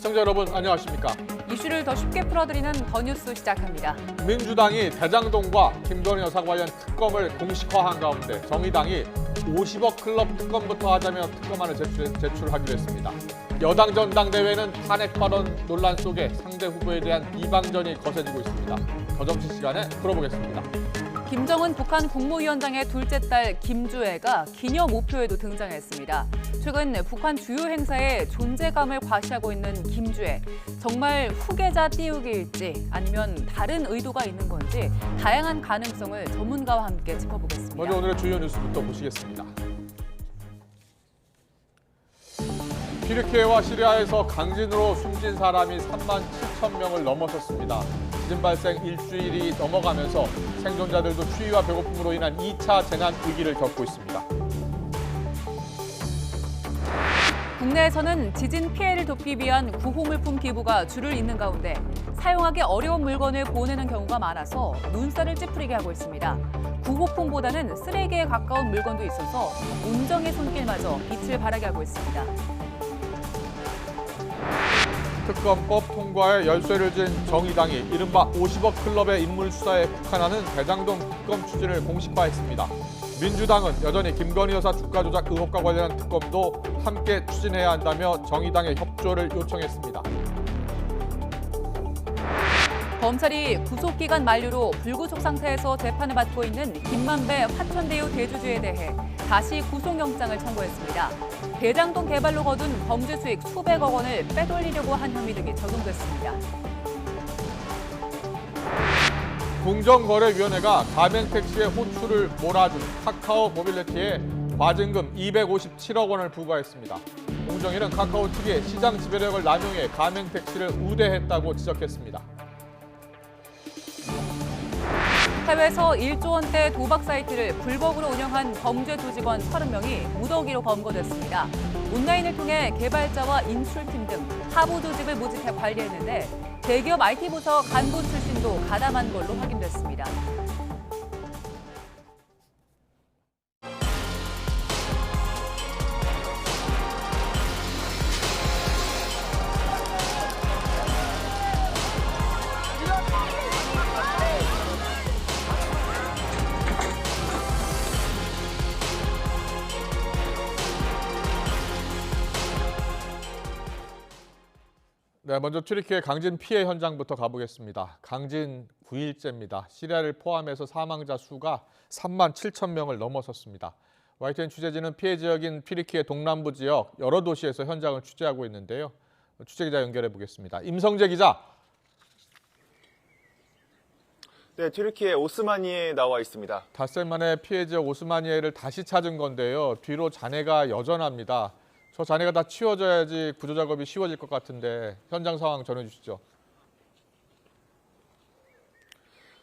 시청자 여러분 안녕하십니까? 이슈를 더 쉽게 풀어드리는 더 뉴스 시작합니다. 민주당이 대장동과 김건희 여사 관련 특검을 공식화한 가운데 정의당이 50억 클럽 특검부터 하자며 특검안을 제출하기로 했습니다. 여당 전당대회는 탄핵 발언 논란 속에 상대 후보에 대한 비방전이 거세지고 있습니다. 더 점심시간에 풀어보겠습니다. 김정은 북한 국무위원장의 둘째 딸 김주애가 기념 우표에도 등장했습니다. 최근 북한 주요 행사에 존재감을 과시하고 있는 김주애. 정말 후계자 띄우기일지 아니면 다른 의도가 있는 건지 다양한 가능성을 전문가와 함께 짚어보겠습니다. 먼저 오늘의 주요 뉴스부터 보시겠습니다. 튀르키예와 시리아에서 강진으로 숨진 사람이 3만 7천 명을 넘어섰습니다. 지진 발생 일주일이 넘어가면서 생존자들도 추위와 배고픔으로 인한 2차 재난 위기를 겪고 있습니다. 국내에서는 지진 피해를 돕기 위한 구호물품 기부가 줄을 잇는 가운데 사용하기 어려운 물건을 보내는 경우가 많아서 눈살을 찌푸리게 하고 있습니다. 구호품보다는 쓰레기에 가까운 물건도 있어서 운정의 손길마저 빛을 발하게 하고 있습니다. 특검법 통과에 열쇠를 진 정의당이 이른바 50억 클럽의 인물 수사에 국한하는 대장동 특검 추진을 공식화했습니다. 민주당은 여전히 김건희 여사 주가 조작 의혹과 관련한 특검도 함께 추진해야 한다며 정의당의 협조를 요청했습니다. 검찰이 구속기간 만료로 불구속 상태에서 재판을 받고 있는 김만배 화천대유 대주주에 대해 다시 구속영장을 청구했습니다. 대장동 개발로 거둔 범죄 수익 수백억 원을 빼돌리려고 한 혐의 등이 적용됐습니다. 공정거래위원회가 가맹택시의 호출을 몰아준 카카오 모빌리티에 과징금 257억 원을 부과했습니다. 공정위는 카카오 특유의 시장 지배력을 남용해 가맹택시를 우대했다고 지적했습니다. 해외에서 1조 원대 도박 사이트를 불법으로 운영한 범죄 조직원 30명이 무더기로 검거됐습니다. 온라인을 통해 개발자와 인출팀 등 하부 조직을 모집해 관리했는데 대기업 IT 부서 간부 출신도 가담한 걸로 확인됐습니다. 네, 먼저 튀르키예 강진 피해 현장부터 가보겠습니다. 강진 9일째입니다. 시리아를 포함해서 사망자 수가 3만 7천 명을 넘어섰습니다. YTN 취재진은 피해 지역인 튀르키예 동남부 지역 여러 도시에서 현장을 취재하고 있는데요. 취재기자 연결해 보겠습니다. 임성재 기자. 네, 튀르키예 오스마니에 나와 있습니다. 닷새 만에 피해 지역 오스마니에를 다시 찾은 건데요. 뒤로 잔해가 여전합니다. 저 잔해가 다 치워져야지 구조 작업이 쉬워질 것 같은데 현장 상황 전해주시죠.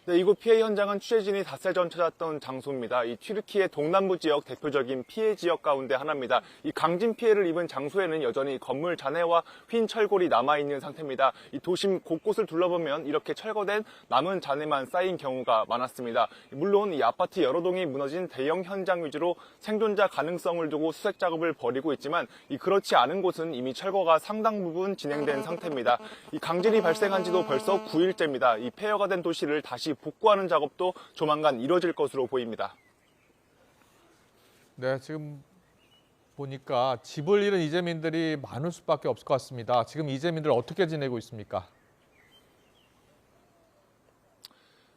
네, 이곳 피해 현장은 취재진이 닷새 전 찾았던 장소입니다. 이 튀르키예 동남부 지역 대표적인 피해 지역 가운데 하나입니다. 이 강진 피해를 입은 장소에는 여전히 건물 잔해와 휜 철골이 남아있는 상태입니다. 이 도심 곳곳을 둘러보면 이렇게 철거된 남은 잔해만 쌓인 경우가 많았습니다. 물론 이 아파트 여러 동이 무너진 대형 현장 위주로 생존자 가능성을 두고 수색 작업을 벌이고 있지만 그렇지 않은 곳은 이미 철거가 상당 부분 진행된 상태입니다. 이 강진이 발생한 지도 벌써 9일째입니다. 이 폐허가 된 도시를 다시 복구하는 작업도 조만간 이뤄질 것으로 보입니다. 네, 지금 보니까 집을 잃은 이재민들이 많을 수밖에 없을 것 같습니다. 지금 이재민들 어떻게 지내고 있습니까?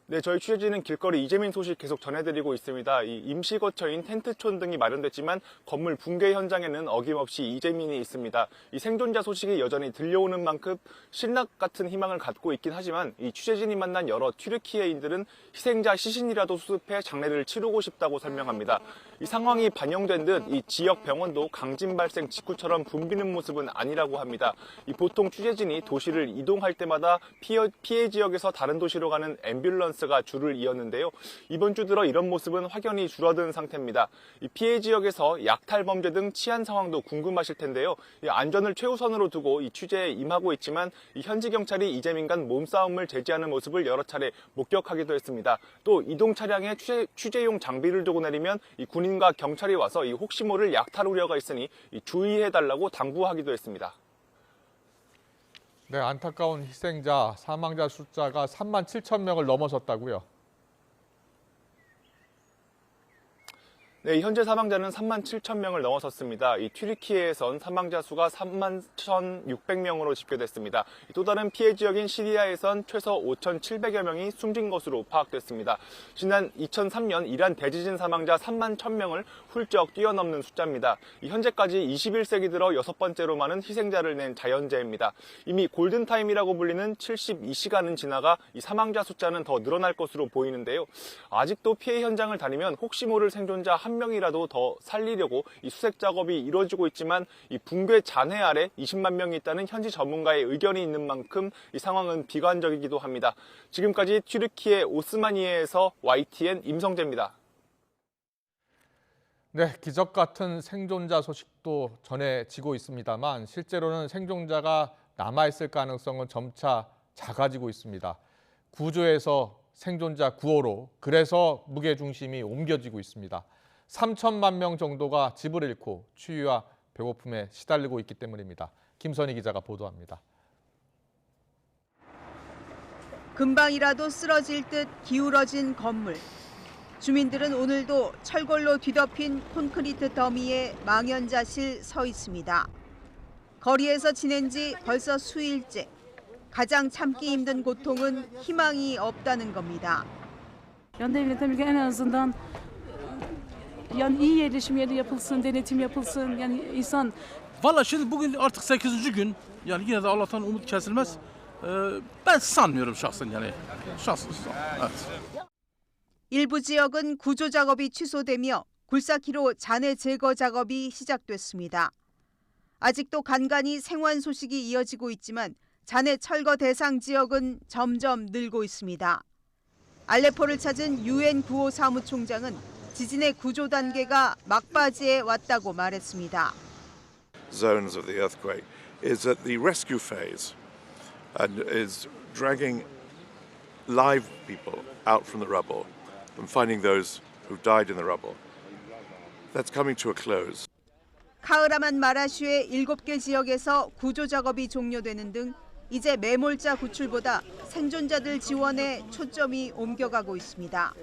네, 저희 취재진은 길거리 이재민 소식 계속 전해드리고 있습니다. 이 임시 거처인 텐트촌 등이 마련됐지만 건물 붕괴 현장에는 어김없이 이재민이 있습니다. 이 생존자 소식이 여전히 들려오는 만큼 신락 같은 희망을 갖고 있긴 하지만 이 취재진이 만난 여러 튀르키예인들은 희생자 시신이라도 수습해 장례를 치르고 싶다고 설명합니다. 이 상황이 반영된 듯 이 지역 병원도 강진 발생 직후처럼 붐비는 모습은 아니라고 합니다. 이 보통 취재진이 도시를 이동할 때마다 피해 지역에서 다른 도시로 가는 앰뷸런스가 줄을 이었는데요. 이번 주 들어 이런 모습은 확연히 줄어든 상태입니다. 이 피해 지역에서 약탈 범죄 등 치안 상황도 궁금하실 텐데요. 이 안전을 최우선으로 두고 이 취재에 임하고 있지만 이 현지 경찰이 이재민 간 몸싸움을 제지하는 모습을 여러 차례 목격하기도 했습니다. 또 이동 차량에 취재용 장비를 두고 내리면 이 군인과 경찰이 와서 이 혹시 모를 약탈 우려가 있으니 주의해달라고 당부하기도 했습니다. 네, 안타까운 희생자, 사망자 숫자가 3만 7천 명을 넘어섰다고요. 네, 현재 사망자는 3만 7천 명을 넘어섰습니다. 이 튀르키예에선 사망자 수가 3만 1,600명으로 집계됐습니다. 또 다른 피해 지역인 시리아에선 최소 5,700여 명이 숨진 것으로 파악됐습니다. 지난 2003년 이란 대지진 사망자 3만 1,000명을 훌쩍 뛰어넘는 숫자입니다. 현재까지 21세기 들어 6번째로 많은 희생자를 낸 자연재해입니다. 이미 골든타임이라고 불리는 72시간은 지나가 이 사망자 숫자는 더 늘어날 것으로 보이는데요. 아직도 피해 현장을 다니면 혹시 모를 생존자 한 명이라도 더 살리려고 이 수색 작업이 이루어지고 있지만 이 붕괴 잔해 아래 20만 명이 있다는 현지 전문가의 의견이 있는 만큼 이 상황은 비관적이기도 합니다. 지금까지 튀르키예 오스마니에에서 YTN 임성재입니다. 네, 기적 같은 생존자 소식도 전해지고 있습니다만 실제로는 생존자가 남아있을 가능성은 점차 작아지고 있습니다. 구조에서 생존자 구호로 그래서 무게중심이 옮겨지고 있습니다. 3천만 명 정도가 집을 잃고 추위와 배고픔에 시달리고 있기 때문입니다. 김선희 기자가 보도합니다. 금방이라도 쓰러질 듯 기울어진 건물. 주민들은 오늘도 철골로 뒤덮인 콘크리트 더미에 망연자실 서 있습니다. 거리에서 지낸 지 벌써 수일째. 가장 참기 힘든 고통은 희망이 없다는 겁니다. Yani iyi yerleşim yeri yapılsın, denetim yapılsın. Yani insan... Valla şimdi bugün artık 8. gün. Yani yine de Allah'tan umut kesilmez. Ben sanmıyorum şahsen yani. Şahsen. Evet. 일부 지역은 구조 작업이 취소되며 굴삭기로 잔해 제거 작업이 시작됐습니다. 아직도 간간히 생환 소식이 이어지고 있지만 잔해 철거 대상 지역은 점점 늘고 있습니다. 알레포를 찾은 UN 구호 사무총장은 지진의 구조 단계가 막바지에 왔다고 말했습니다. Zones of the earthquake is at the rescue phase and is dragging live people out from the rubble and finding those who died in the rubble. That's coming to a close. 카흐라만 마라슈의 7개 지역에서 구조 작업이 종료되는 등 이제 매몰자 구출보다 생존자들 지원에 초점이 옮겨가고 있습니다.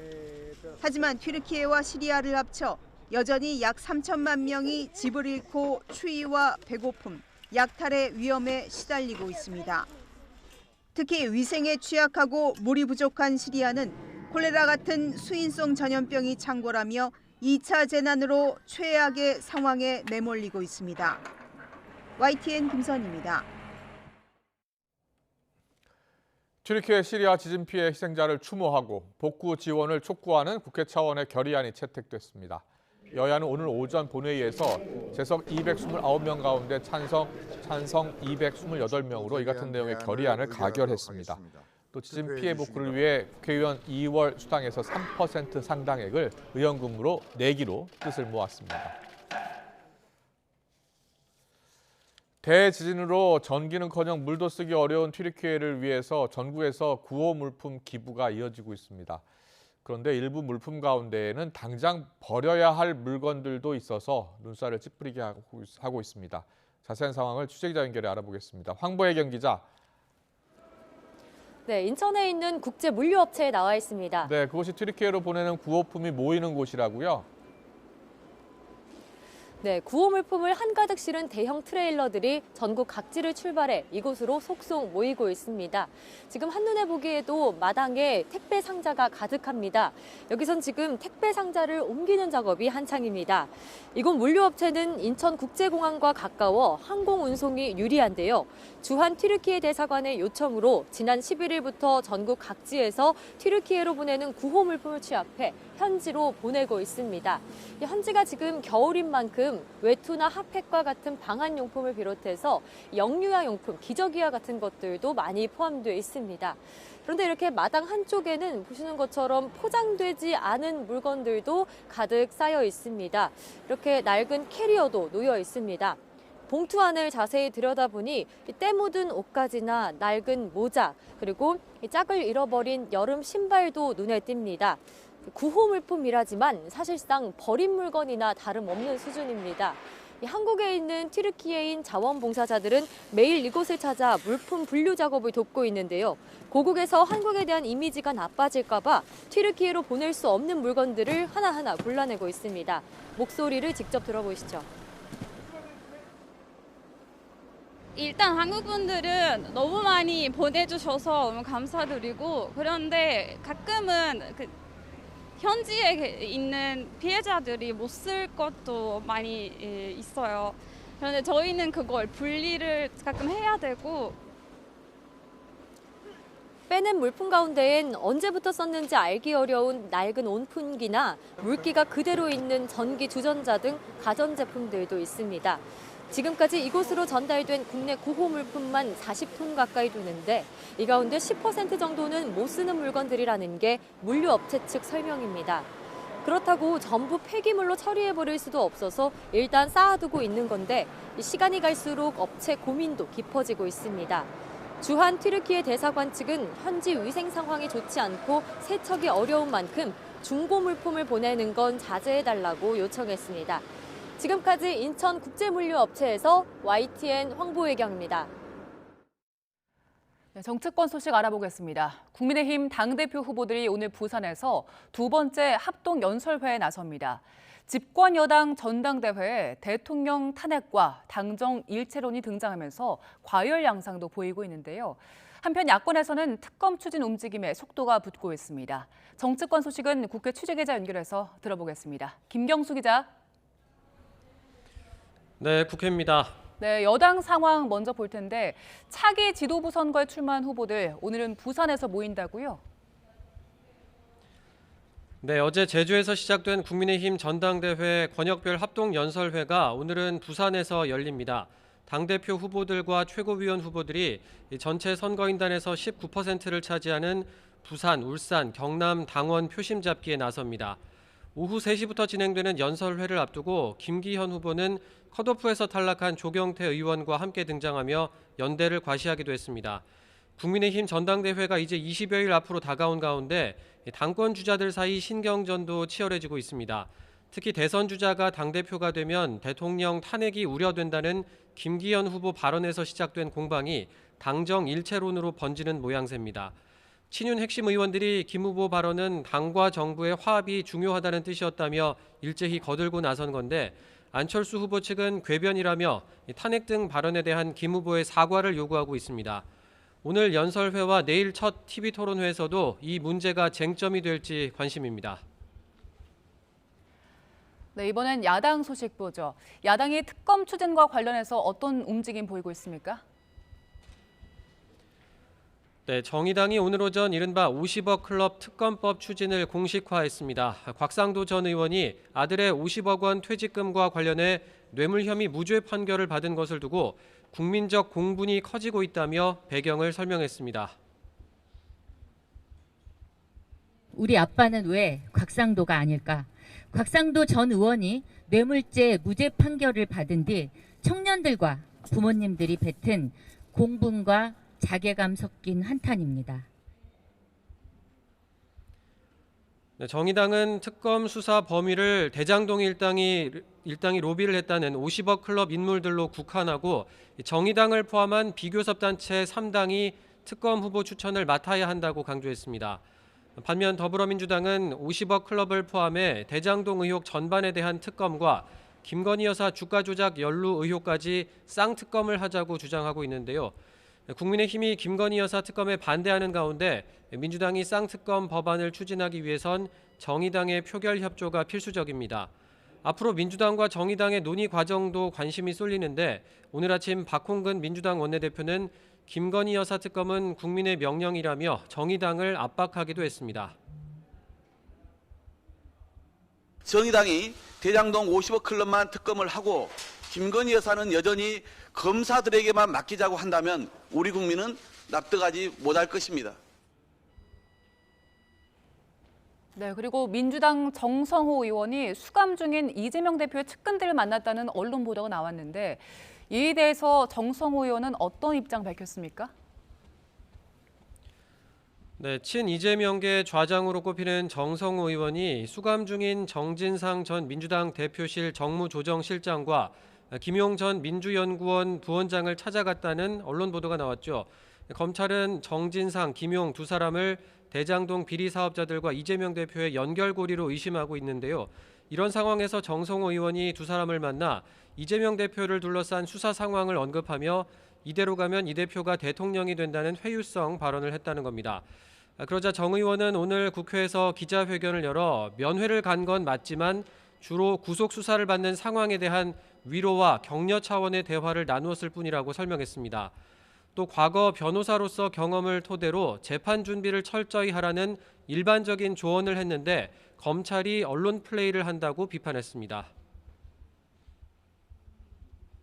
하지만 튀르키예와 시리아를 합쳐 여전히 약 3천만 명이 집을 잃고 추위와 배고픔, 약탈의 위험에 시달리고 있습니다. 특히 위생에 취약하고 물이 부족한 시리아는 콜레라 같은 수인성 전염병이 창궐하며 2차 재난으로 최악의 상황에 내몰리고 있습니다. YTN 김선희입니다. 튀르키예 시리아 지진 피해 희생자를 추모하고 복구 지원을 촉구하는 국회 차원의 결의안이 채택됐습니다. 여야는 오늘 오전 본회의에서 재석 229명 가운데 찬성 228명으로 이 같은 내용의 결의안을 가결했습니다. 또 지진 피해 복구를 위해 국회의원 2월 수당에서 3% 상당액을 의원금으로 내기로 뜻을 모았습니다. 대지진으로 전기는커녕 물도 쓰기 어려운 튀르키예를 위해서 전국에서 구호 물품 기부가 이어지고 있습니다. 그런데 일부 물품 가운데에는 당장 버려야 할 물건들도 있어서 눈살을 찌푸리게 하고 있습니다. 자세한 상황을 취재기자 연결해 알아보겠습니다. 황보혜경 기자. 네, 인천에 있는 국제 물류업체에 나와 있습니다. 네, 그곳이 튀르키예로 보내는 구호품이 모이는 곳이라고요? 네, 구호 물품을 한가득 실은 대형 트레일러들이 전국 각지를 출발해 이곳으로 속속 모이고 있습니다. 지금 한눈에 보기에도 마당에 택배 상자가 가득합니다. 여기선 지금 택배 상자를 옮기는 작업이 한창입니다. 이곳 물류업체는 인천국제공항과 가까워 항공 운송이 유리한데요. 주한 튀르키예 대사관의 요청으로 지난 11일부터 전국 각지에서 튀르키예로 보내는 구호 물품을 취합해 현지로 보내고 있습니다. 현지가 지금 겨울인 만큼 외투나 핫팩과 같은 방한용품을 비롯해서 영유아용품, 기저귀와 같은 것들도 많이 포함되어 있습니다. 그런데 이렇게 마당 한쪽에는 보시는 것처럼 포장되지 않은 물건들도 가득 쌓여 있습니다. 이렇게 낡은 캐리어도 놓여 있습니다. 봉투 안을 자세히 들여다보니 때 묻은 옷가지나 낡은 모자, 그리고 짝을 잃어버린 여름 신발도 눈에 띕니다. 구호 물품이라지만 사실상 버린 물건이나 다름없는 수준입니다. 한국에 있는 튀르키예인 자원봉사자들은 매일 이곳을 찾아 물품 분류 작업을 돕고 있는데요. 고국에서 한국에 대한 이미지가 나빠질까 봐 튀르키예로 보낼 수 없는 물건들을 하나하나 골라내고 있습니다. 목소리를 직접 들어보시죠. 일단 한국 분들은 너무 많이 보내주셔서 너무 감사드리고, 그런데 가끔은 현지에 있는 피해자들이 못 쓸 것도 많이 있어요. 그런데 저희는 그걸 분리를 가끔 해야 되고. 빼낸 물품 가운데엔 언제부터 썼는지 알기 어려운 낡은 온풍기나 물기가 그대로 있는 전기 주전자 등 가전제품들도 있습니다. 지금까지 이곳으로 전달된 국내 구호 물품만 40톤 가까이 되는데 이 가운데 10% 정도는 못 쓰는 물건들이라는 게 물류업체 측 설명입니다. 그렇다고 전부 폐기물로 처리해버릴 수도 없어서 일단 쌓아두고 있는 건데 시간이 갈수록 업체 고민도 깊어지고 있습니다. 주한 튀르키예 대사관 측은 현지 위생 상황이 좋지 않고 세척이 어려운 만큼 중고 물품을 보내는 건 자제해달라고 요청했습니다. 지금까지 인천국제물류업체에서 YTN 황보혜경입니다. 네, 정치권 소식 알아보겠습니다. 국민의힘 당대표 후보들이 오늘 부산에서 두 번째 합동연설회에 나섭니다. 집권 여당 전당대회에 대통령 탄핵과 당정 일체론이 등장하면서 과열 양상도 보이고 있는데요. 한편 야권에서는 특검 추진 움직임에 속도가 붙고 있습니다. 정치권 소식은 국회 취재기자 연결해서 들어보겠습니다. 김경수 기자. 네, 국회입니다. 네, 여당 상황 먼저 볼 텐데 차기 지도부 선거에 출마한 후보들 오늘은 부산에서 모인다고요? 네, 어제 제주에서 시작된 국민의힘 전당대회 권역별 합동연설회가 오늘은 부산에서 열립니다. 당대표 후보들과 최고위원 후보들이 전체 선거인단에서 19%를 차지하는 부산, 울산, 경남 당원 표심 잡기에 나섭니다. 오후 3시부터 진행되는 연설회를 앞두고 김기현 후보는 컷오프에서 탈락한 조경태 의원과 함께 등장하며 연대를 과시하기도 했습니다. 국민의힘 전당대회가 이제 20여일 앞으로 다가온 가운데 당권 주자들 사이 신경전도 치열해지고 있습니다. 특히 대선 주자가 당대표가 되면 대통령 탄핵이 우려된다는 김기현 후보 발언에서 시작된 공방이 당정 일체론으로 번지는 모양새입니다. 친윤 핵심 의원들이 김 후보 발언은 당과 정부의 화합이 중요하다는 뜻이었다며 일제히 거들고 나선 건데 안철수 후보 측은 궤변이라며 탄핵 등 발언에 대한 김 후보의 사과를 요구하고 있습니다. 오늘 연설회와 내일 첫 TV 토론회에서도 이 문제가 쟁점이 될지 관심입니다. 네, 이번엔 야당 소식 보죠. 야당이 특검 추진과 관련해서 어떤 움직임 보이고 있습니까? 네, 정의당이 오늘 오전 이른바 50억 클럽 특검법 추진을 공식화했습니다. 곽상도 전 의원이 아들의 50억 원 퇴직금과 관련해 뇌물 혐의 무죄 판결을 받은 것을 두고 국민적 공분이 커지고 있다며 배경을 설명했습니다. 우리 아빠는 왜 곽상도가 아닐까? 곽상도 전 의원이 뇌물죄 무죄 판결을 받은 뒤 청년들과 부모님들이 뱉은 공분과 자괴감 섞인 한탄입니다. 네, 정의당은 특검 수사 범위를 대장동 일당이 로비를 했다는 50억 클럽 인물들로 국한하고 정의당을 포함한 비교섭 단체 3당이 특검 후보 추천을 맡아야 한다고 강조했습니다. 반면 더불어민주당은 50억 클럽을 포함해 대장동 의혹 전반에 대한 특검과 김건희 여사 주가 조작 연루 의혹까지 쌍특검을 하자고 주장하고 있는데요. 국민의힘이 김건희 여사 특검에 반대하는 가운데 민주당이 쌍특검 법안을 추진하기 위해선 정의당의 표결 협조가 필수적입니다. 앞으로 민주당과 정의당의 논의 과정도 관심이 쏠리는데 오늘 아침 박홍근 민주당 원내대표는 김건희 여사 특검은 국민의 명령이라며 정의당을 압박하기도 했습니다. 정의당이 대장동 50억 클럽만 특검을 하고 김건희 여사는 여전히 검사들에게만 맡기자고 한다면 우리 국민은 납득하지 못할 것입니다. 네, 그리고 민주당 정성호 의원이 수감 중인 이재명 대표의 측근들을 만났다는 언론 보도가 나왔는데 이에 대해서 정성호 의원은 어떤 입장 밝혔습니까? 네, 친 이재명계 좌장으로 꼽히는 정성호 의원이 수감 중인 정진상 전 민주당 대표실 정무조정실장과 김용 전 민주연구원 부원장을 찾아갔다는 언론 보도가 나왔죠. 검찰은 정진상, 김용 두 사람을 대장동 비리 사업자들과 이재명 대표의 연결고리로 의심하고 있는데요. 이런 상황에서 정성호 의원이 두 사람을 만나 이재명 대표를 둘러싼 수사 상황을 언급하며 이대로 가면 이 대표가 대통령이 된다는 회유성 발언을 했다는 겁니다. 그러자 정 의원은 오늘 국회에서 기자회견을 열어 면회를 간 건 맞지만 주로 구속 수사를 받는 상황에 대한 위로와 격려 차원의 대화를 나누었을 뿐이라고 설명했습니다. 또 과거 변호사로서 경험을 토대로 재판 준비를 철저히 하라는 일반적인 조언을 했는데 검찰이 언론 플레이를 한다고 비판했습니다.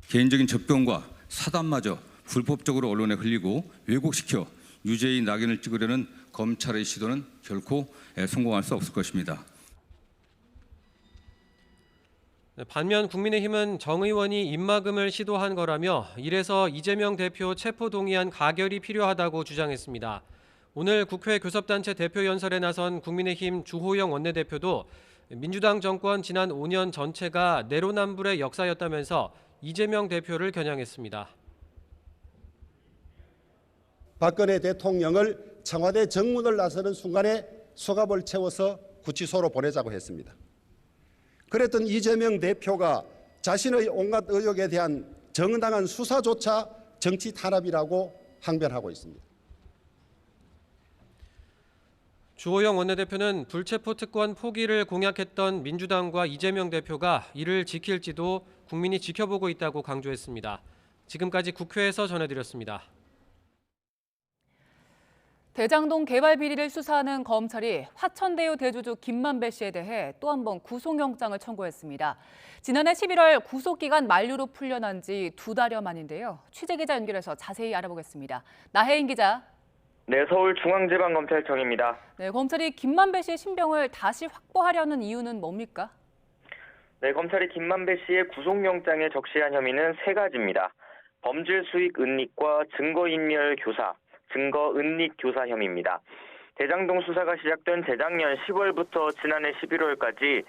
개인적인 접견과 사담마저 불법적으로 언론에 흘리고 왜곡시켜 유죄의 낙인을 찍으려는 검찰의 시도는 결코 성공할 수 없을 것입니다. 반면 국민의힘은 정 의원이 입막음을 시도한 거라며 이래서 이재명 대표 체포 동의안 가결이 필요하다고 주장했습니다. 오늘 국회 교섭단체 대표 연설에 나선 국민의힘 주호영 원내대표도 민주당 정권 지난 5년 전체가 내로남불의 역사였다면서 이재명 대표를 겨냥했습니다. 박근혜 대통령을 청와대 정문을 나서는 순간에 수갑을 채워서 구치소로 보내자고 했습니다. 그랬던 이재명 대표가 자신의 온갖 의혹에 대한 정당한 수사조차 정치 탄압이라고 항변하고 있습니다. 주호영 원내대표는 불체포 특권 포기를 공약했던 민주당과 이재명 대표가 이를 지킬지도 국민이 지켜보고 있다고 강조했습니다. 지금까지 국회에서 전해드렸습니다. 대장동 개발 비리를 수사하는 검찰이 화천대유 대주주 김만배 씨에 대해 또 한 번 구속영장을 청구했습니다. 지난해 11월 구속기간 만료로 풀려난 지 2달여 만인데요. 취재기자 연결해서 자세히 알아보겠습니다. 나혜인 기자. 네, 서울중앙지방검찰청입니다. 네, 검찰이 김만배 씨의 신병을 다시 확보하려는 이유는 뭡니까? 네, 검찰이 김만배 씨의 구속영장에 적시한 혐의는 3가지입니다. 범죄 수익 은닉과 증거인멸 교사, 증거 은닉 교사 혐의입니다. 대장동 수사가 시작된 재작년 10월부터 지난해 11월까지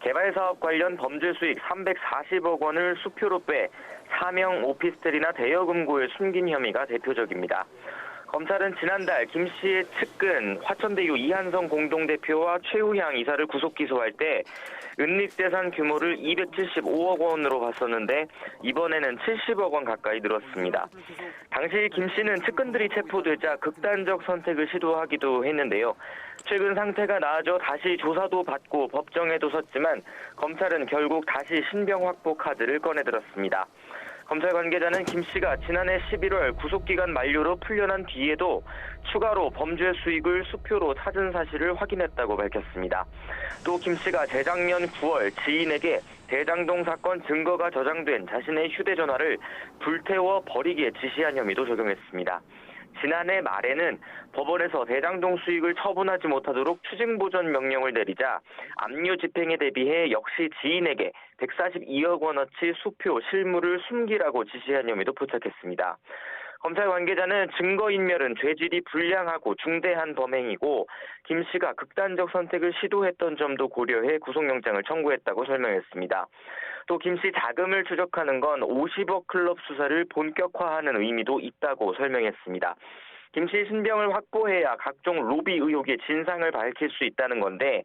개발사업 관련 범죄 수익 340억 원을 수표로 빼 사명 오피스텔이나 대여금고에 숨긴 혐의가 대표적입니다. 검찰은 지난달 김 씨의 측근 화천대유 이한성 공동대표와 최우향 이사를 구속 기소할 때 은닉재산 규모를 275억 원으로 봤었는데 이번에는 70억 원 가까이 늘었습니다. 당시 김 씨는 측근들이 체포되자 극단적 선택을 시도하기도 했는데요. 최근 상태가 나아져 다시 조사도 받고 법정에도 섰지만 검찰은 결국 다시 신병 확보 카드를 꺼내들었습니다. 검찰 관계자는 김 씨가 지난해 11월 구속기간 만료로 풀려난 뒤에도 추가로 범죄 수익을 수표로 찾은 사실을 확인했다고 밝혔습니다. 또 김 씨가 재작년 9월 지인에게 대장동 사건 증거가 저장된 자신의 휴대전화를 불태워 버리게 지시한 혐의도 적용했습니다. 지난해 말에는 법원에서 대장동 수익을 처분하지 못하도록 추징보전 명령을 내리자 압류 집행에 대비해 역시 지인에게 142억 원어치 수표, 실물을 숨기라고 지시한 혐의도 포착했습니다. 검찰 관계자는 증거인멸은 죄질이 불량하고 중대한 범행이고 김 씨가 극단적 선택을 시도했던 점도 고려해 구속영장을 청구했다고 설명했습니다. 또 김 씨 자금을 추적하는 건 50억 클럽 수사를 본격화하는 의미도 있다고 설명했습니다. 김 씨 신병을 확보해야 각종 로비 의혹의 진상을 밝힐 수 있다는 건데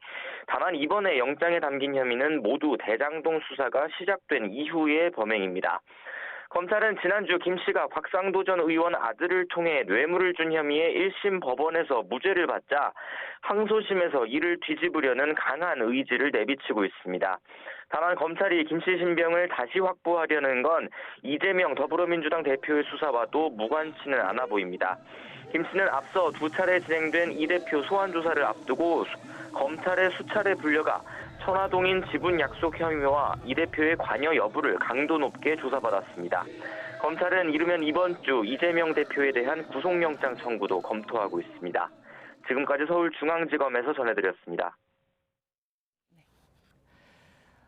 다만 이번에 영장에 담긴 혐의는 모두 대장동 수사가 시작된 이후의 범행입니다. 검찰은 지난주 김 씨가 곽상도 전 의원 아들을 통해 뇌물을 준 혐의에 1심 법원에서 무죄를 받자 항소심에서 이를 뒤집으려는 강한 의지를 내비치고 있습니다. 다만 검찰이 김 씨 신병을 다시 확보하려는 건 이재명 더불어민주당 대표의 수사와도 무관치는 않아 보입니다. 김 씨는 앞서 2차례 진행된 이 대표 소환 조사를 앞두고 검찰에 수차례 불려가 천화동인 지분 약속 혐의와 이 대표의 관여 여부를 강도 높게 조사받았습니다. 검찰은 이르면 이번 주 이재명 대표에 대한 구속영장 청구도 검토하고 있습니다. 지금까지 서울중앙지검에서 전해드렸습니다.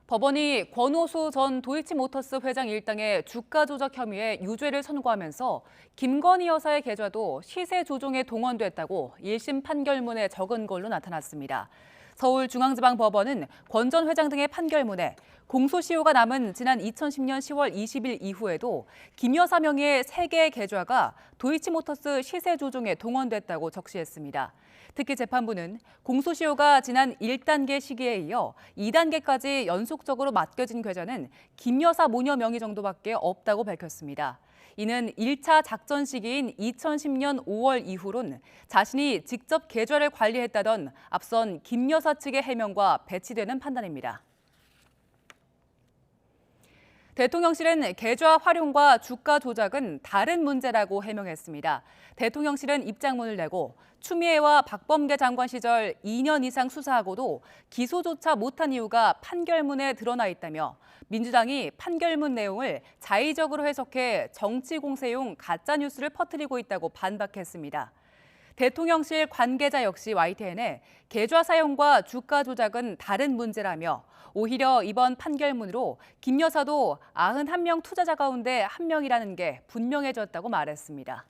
법원이 권오수 전 도이치모터스 회장 일당의 주가 조작 혐의에 유죄를 선고하면서 김건희 여사의 계좌도 시세 조종에 동원됐다고 1심 판결문에 적은 걸로 나타났습니다. 서울중앙지방법원은 권 전 회장 등의 판결문에 공소시효가 남은 지난 2010년 10월 20일 이후에도 김 여사 명의의 3개의 계좌가 도이치모터스 시세 조종에 동원됐다고 적시했습니다. 특히 재판부는 공소시효가 지난 1단계 시기에 이어 2단계까지 연속적으로 맡겨진 계좌는 김 여사 모녀 명의 정도밖에 없다고 밝혔습니다. 이는 1차 작전 시기인 2010년 5월 이후론 자신이 직접 계좌를 관리했다던 앞선 김 여사 측의 해명과 배치되는 판단입니다. 대통령실은 계좌 활용과 주가 조작은 다른 문제라고 해명했습니다. 대통령실은 입장문을 내고 추미애와 박범계 장관 시절 2년 이상 수사하고도 기소조차 못한 이유가 판결문에 드러나 있다며 민주당이 판결문 내용을 자의적으로 해석해 정치 공세용 가짜뉴스를 퍼뜨리고 있다고 반박했습니다. 대통령실 관계자 역시 YTN에 계좌 사용과 주가 조작은 다른 문제라며 오히려 이번 판결문으로 김 여사도 91명 투자자 가운데 1명이라는 게 분명해졌다고 말했습니다.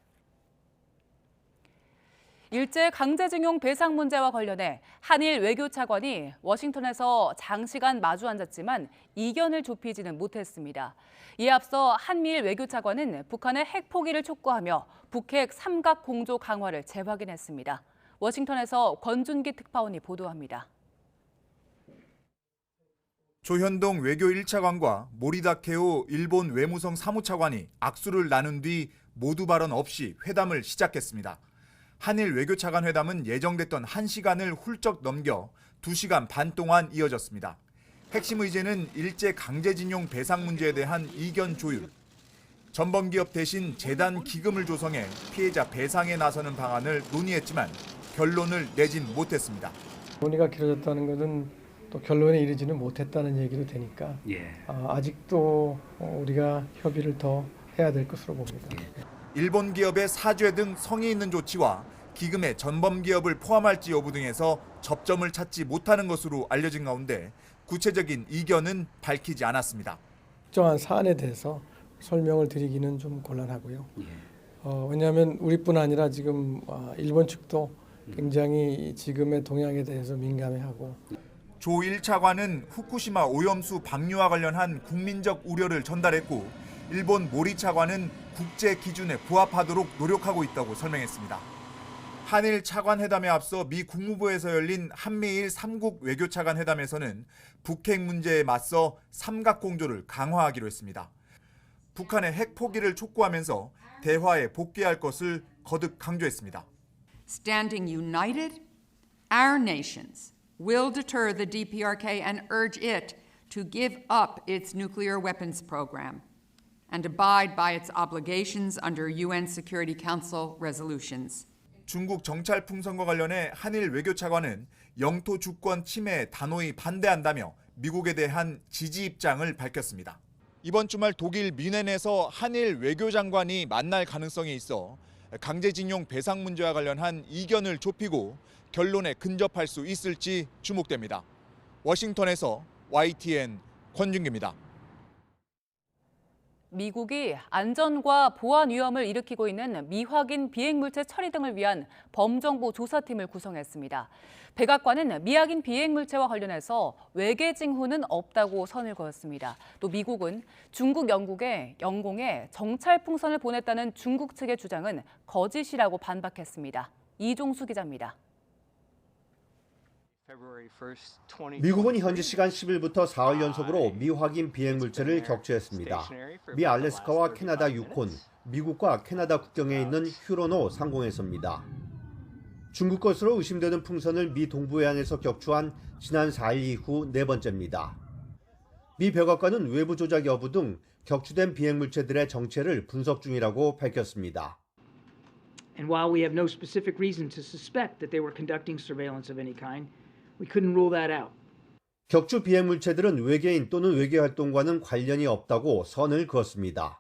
일제 강제징용 배상 문제와 관련해 한일 외교차관이 워싱턴에서 장시간 마주 앉았지만 이견을 좁히지는 못했습니다. 이에 앞서 한미일 외교차관은 북한의 핵 포기를 촉구하며 북핵 삼각 공조 강화를 재확인했습니다. 워싱턴에서 권준기 특파원이 보도합니다. 조현동 외교 1차관과 모리다 케오 일본 외무성 사무차관이 악수를 나눈 뒤 모두 발언 없이 회담을 시작했습니다. 한일 외교차관 회담은 예정됐던 1시간을 훌쩍 넘겨 2시간 반 동안 이어졌습니다. 핵심 의제는 일제 강제징용 배상 문제에 대한 이견 조율, 전범기업 대신 재단 기금을 조성해 피해자 배상에 나서는 방안을 논의했지만 결론을 내진 못했습니다. 논의가 길어졌다는 것은 또 결론에 이르지는 못했다는 얘기도 되니까 아직도 우리가 협의를 더 해야 될 것으로 봅니다. 일본 기업의 사죄 등 성의 있는 조치와 기금에 전범 기업을 포함할지 여부 등에서 접점을 찾지 못하는 것으로 알려진 가운데 구체적인 이견은 밝히지 않았습니다. 특정한 사안에 대해서 설명을 드리기는 좀 곤란하고요. 왜냐하면 우리뿐 아니라 지금 일본 측도 굉장히 지금의 동향에 대해서 민감해하고 조 1차관은 후쿠시마 오염수 방류와 관련한 국민적 우려를 전달했고 일본 모리 차관은 국제 기준에 부합하도록 노력하고 있다고 설명했습니다. 한일 차관 회담에 앞서 미 국무부에서 열린 한미일 3국 외교차관 회담에서는 북핵 문제에 맞서 삼각공조를 강화하기로 했습니다. 북한의 핵 포기를 촉구하면서 대화에 복귀할 것을 거듭 강조했습니다. Standing united, our nations will deter the DPRK and urge it to give up its nuclear weapons program and abide by its obligations under UN Security Council resolutions. 중국 정찰 풍선과 관련해 한일 외교차관은 영토 주권 침해에 단호히 반대한다며 미국에 대한 지지 입장을 밝혔습니다. 이번 주말 독일 뮌헨에서 한일 외교장관이 만날 가능성이 있어 강제징용 배상 문제와 관련한 이견을 좁히고 결론에 근접할 수 있을지 주목됩니다. 워싱턴에서 YTN 권준기입니다. 미국이 안전과 보안 위험을 일으키고 있는 미확인 비행물체 처리 등을 위한 범정부 조사팀을 구성했습니다. 백악관은 미확인 비행물체와 관련해서 외계 징후는 없다고 선을 그었습니다. 또 미국은 중국 영공에 정찰 풍선을 보냈다는 중국 측의 주장은 거짓이라고 반박했습니다. 이종수 기자입니다. 미국은 현지 시간 10일부터 4일 연속으로 미확인 비행물체를 격추했습니다. 미 알래스카와 캐나다 유콘, 미국과 캐나다 국경에 있는 휴로노 상공에서입니다. 중국 것으로 의심되는 풍선을 미 동부해안에서 격추한 지난 4일 이후 네 번째입니다. 미 백악관은 외부 조작 여부 등 격추된 비행물체들의 정체를 분석 중이라고 밝혔습니다. And while we have no specific reason to suspect that they were conducting surveillance of any kind, we couldn't rule that out. 격추 비행물체들은 외계인 또는 외계 활동과는 관련이 없다고 선을 그었습니다.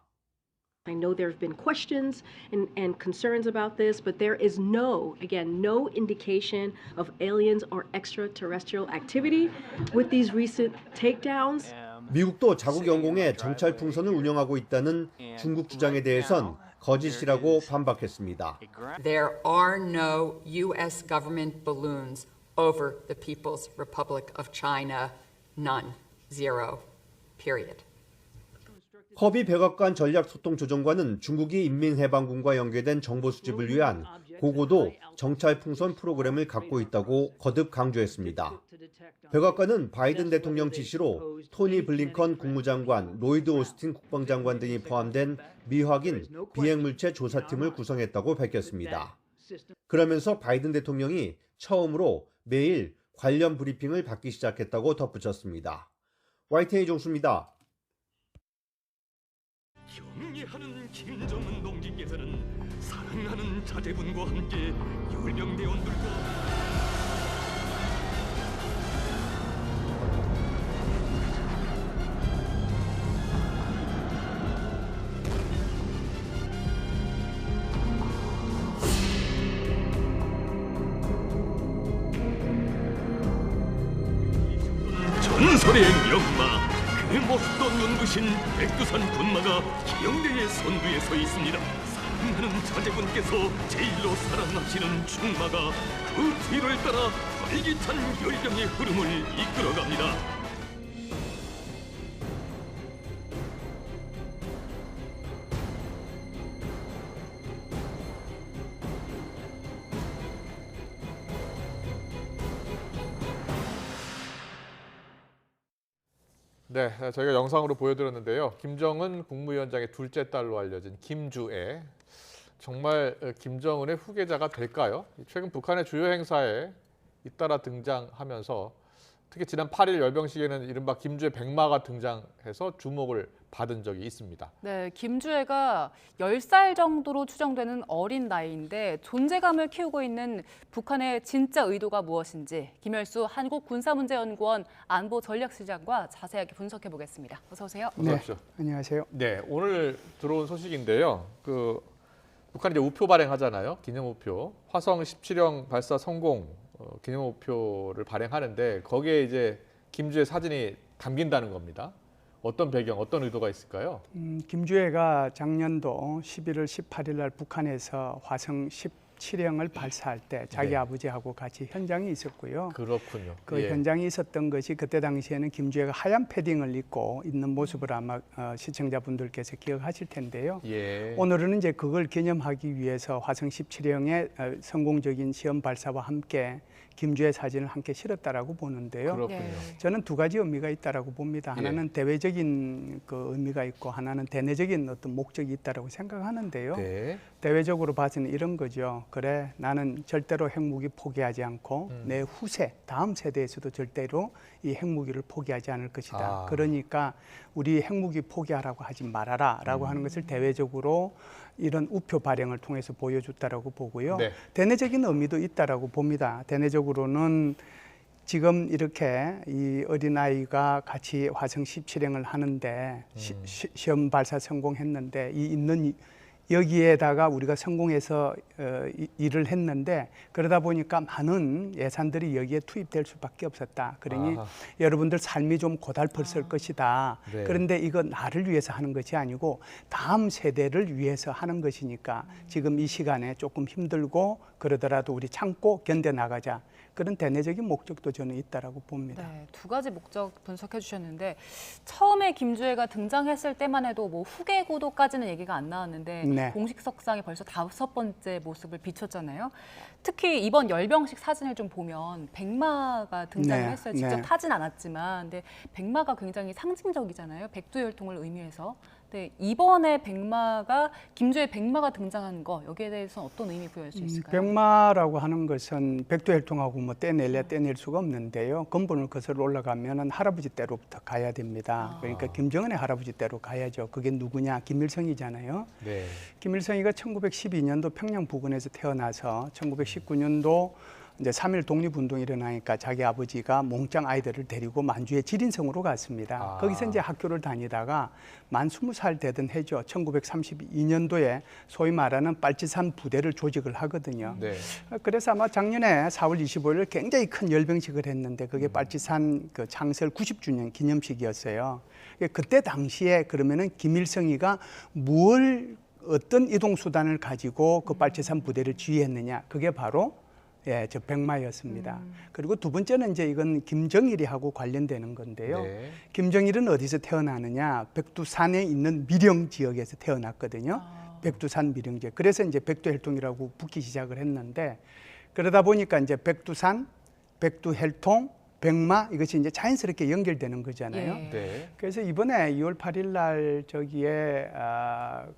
I know there have been questions and concerns about this, but there is no indication of aliens or extraterrestrial activity with these recent takedowns. 미국도 자국 영공에 정찰 풍선을 운영하고 있다는 중국 주장에 대해선 거짓이라고 반박했습니다. There are no U.S. government balloons over the People's Republic of China. None. Zero. Period. 허비 백악관 전략소통조정관은 중국이 인민해방군과 연계된 정보 수집을 위한 고고도 정찰 풍선 프로그램을 갖고 있다고 거듭 강조했습니다. 백악관은 바이든 대통령 지시로 토니 블링컨 국무장관, 로이드 오스틴 국방장관 등이 포함된 미확인 비행물체 조사팀을 구성했다고 밝혔습니다. 그러면서 바이든 대통령이 처음으로 매일 관련 브리핑을 받기 시작했다고 덧붙였습니다. YTN 이종수입니다. 경의하는 김정은 동지께서는 사랑하는 자제분과 함께 열병대원들과 전설의 명마 그 모습도 눈부신 백두산 군마가 기영대의 선두에 서 있습니다. 사랑하는 자제분께서 제일로 사랑하시는 충마가 그 뒤를 따라 활기찬 열병의 흐름을 이끌어갑니다. 네, 저희가 영상으로 보여드렸는데요. 김정은 국무위원장의 둘째 딸로 알려진 김주애. 정말 김정은의 후계자가 될까요? 최근 북한의 주요 행사에 잇따라 등장하면서 특히 지난 8일 열병식에는 이른바 김주애 백마가 등장해서 주목을 받은 적이 있습니다. 네, 김주애가 10살 정도로 추정되는 어린 나이인데 존재감을 키우고 있는 북한의 진짜 의도가 무엇인지 김열수 한국군사문제연구원 안보전략실장과 자세하게 분석해 보겠습니다. 어서 오세요. 어서 오십시오. 안녕하세요. 네, 오늘 들어온 소식인데요. 북한이 이제 우표 발행하잖아요. 기념우표. 화성 17형 발사 성공 기념우표를 발행하는데 거기에 이제 김주애 사진이 담긴다는 겁니다. 어떤 배경, 어떤 의도가 있을까요? 김주애가 작년도 11월 18일 날 북한에서 화성 17형을 발사할 때 자기 네. 아버지하고 같이 현장에 있었고요. 그렇군요. 그 예. 현장에 있었던 것이 그때 당시에는 김주애가 하얀 패딩을 입고 있는 모습을 아마 시청자분들께서 기억하실 텐데요. 예. 오늘은 이제 그걸 기념하기 위해서 화성 17형의 성공적인 시험 발사와 함께 김주애 사진을 함께 실었다라고 보는데요. 그렇군요. 저는 두 가지 의미가 있다라고 봅니다. 하나는 대외적인 그 의미가 있고 하나는 대내적인 어떤 목적이 있다라고 생각하는데요. 네. 대외적으로 봐서는 이런 거죠. 그래, 나는 절대로 핵무기 포기하지 않고 내 후세, 다음 세대에서도 절대로 이 핵무기를 포기하지 않을 것이다. 그러니까 우리 핵무기 포기하라고 하지 말아라라고 하는 것을 대외적으로 이런 우표 발행을 통해서 보여줬다라고 보고요. 네. 대내적인 의미도 있다라고 봅니다. 대내적으로는 지금 이렇게 이 어린아이가 같이 화성 17형을 하는데 시험 발사 성공했는데 있는 여기에다가 우리가 성공해서 일을 했는데 그러다 보니까 많은 예산들이 여기에 투입될 수밖에 없었다. 그러니 여러분들 삶이 좀 고달팠을 것이다. 네. 그런데 이거 나를 위해서 하는 것이 아니고 다음 세대를 위해서 하는 것이니까 지금 이 시간에 조금 힘들고 그러더라도 우리 참고 견뎌나가자. 그런 대내적인 목적도 저는 있다라고 봅니다. 네, 두 가지 목적 분석해 주셨는데 처음에 김주애가 등장했을 때만 해도 뭐 후계 고도까지는 얘기가 안 나왔는데 네. 공식 석상에 벌써 5번째 모습을 비췄잖아요. 특히 이번 열병식 사진을 좀 보면 백마가 등장을 네, 했어요. 직접 네. 타진 않았지만 근데 백마가 굉장히 상징적이잖아요. 백두혈통을 의미해서. 네, 이번에 백마가 김주애 백마가 등장한 거 여기에 대해서는 어떤 의미 부여할 수 있을까요? 백마라고 하는 것은 백두혈통하고 뭐 떼낼 수가 없는데요. 근본을 거슬러 올라가면은 할아버지 때로부터 가야 됩니다. 그러니까 김정은의 할아버지 때로 가야죠. 그게 누구냐? 김일성이잖아요. 네. 김일성이가 1912년도 평양 부근에서 태어나서 1919년도 이제 3.1 독립운동이 일어나니까 자기 아버지가 몽짱 아이들을 데리고 만주의 지린성으로 갔습니다. 거기서 이제 학교를 다니다가 만 20살 되던 해죠. 1932년도에 소위 말하는 빨치산 부대를 조직을 하거든요. 네. 그래서 아마 작년에 4월 25일 굉장히 큰 열병식을 했는데 그게 빨치산 그 창설 90주년 기념식이었어요. 그때 당시에 그러면은 김일성이가 어떤 이동 수단을 가지고 그 빨치산 부대를 지휘했느냐? 그게 바로 예, 저 백마였습니다. 그리고 두 번째는 이제 이건 김정일이하고 관련되는 건데요. 네. 김정일은 어디서 태어나느냐? 백두산에 있는 미령 지역에서 태어났거든요. 백두산 미령 지역. 그래서 이제 백두혈통이라고 붙기 시작을 했는데 그러다 보니까 이제 백두산, 백두혈통, 백마 이것이 이제 자연스럽게 연결되는 거잖아요. 네. 그래서 이번에 2월 8일 날 저기에